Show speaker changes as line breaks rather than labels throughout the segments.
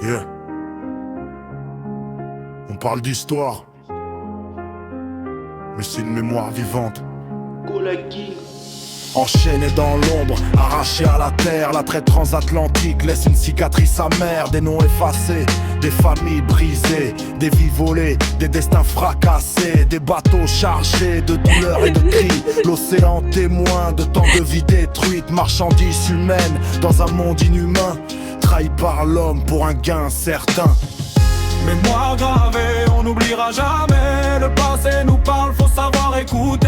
Yeah. On parle d'histoire, mais c'est une mémoire vivante. Enchaîné dans l'ombre, arraché à la terre, la traite transatlantique laisse une cicatrice amère. Des noms effacés, des familles brisées, des vies volées, des destins fracassés, des bateaux chargés de douleurs et de cris. L'océan témoin de tant de vies détruites, marchandises humaines dans un monde inhumain, trahi par l'homme pour un gain certain.
Mémoire gravée, on n'oubliera jamais. Le passé nous parle, faut savoir écouter.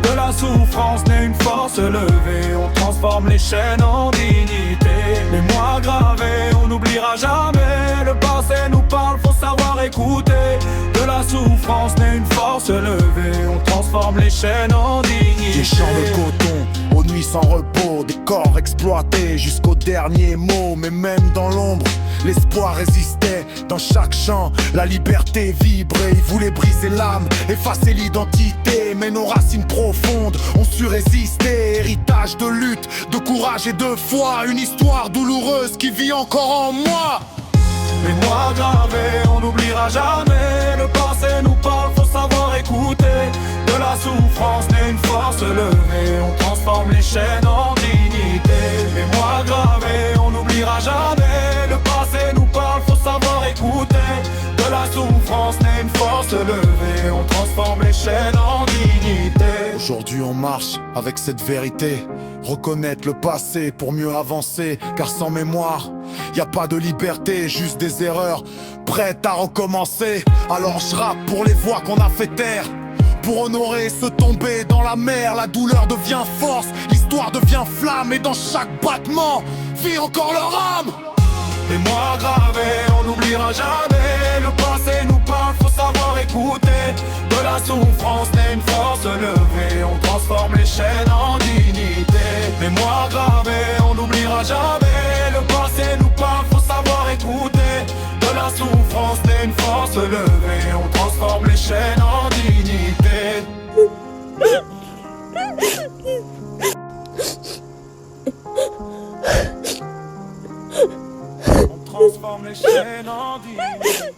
De la souffrance naît une force levée. On transforme les chaînes en dignité. Mémoire gravée, on n'oubliera jamais. Le passé nous parle, faut savoir écouter. De la souffrance naît une force levée. On transforme les chaînes en dignité.
Des champs de coton, aux nuits sans repos, des corps exploités jusqu'au dernier mot. Mais même dans l'ombre, l'espoir résistait. Dans chaque champ, la liberté vibrait. Ils voulaient briser l'âme, effacer l'identité. Mais nos racines profondes ont su résister. Héritage de lutte, de courage et de foi. Une histoire douloureuse qui vit encore en moi.
Mémoire gravée, on n'oubliera jamais. Le passé nous parle, faut savoir écouter. De la souffrance naît une force levée. On transforme les chaînes en dignité. Mémoire gravée, on n'oubliera jamais. Le passé nous parle, faut savoir écouter. De la souffrance naît une force levée. On transforme les chaînes en dignité.
Aujourd'hui on marche avec cette vérité. Reconnaître le passé pour mieux avancer. Car sans mémoire, y a pas de liberté, juste des erreurs prêtes à recommencer. Alors je rappe pour les voix qu'on a fait taire, pour honorer ceux tombés dans la mer. La douleur devient force, l'histoire devient flamme. Et dans chaque battement, vit encore leur âme.
Mémoire gravée, on n'oubliera jamais. Le passé nous parle, faut savoir écouter. De la souffrance naît une force levée. On transforme les chaînes en dignité. Mémoire gravée, on n'oubliera jamais. Le passé nous parle, faut savoir écouter. De la souffrance naît une force levée. On transforme les chaînes en dignité. On transforme les chaînes en dignité.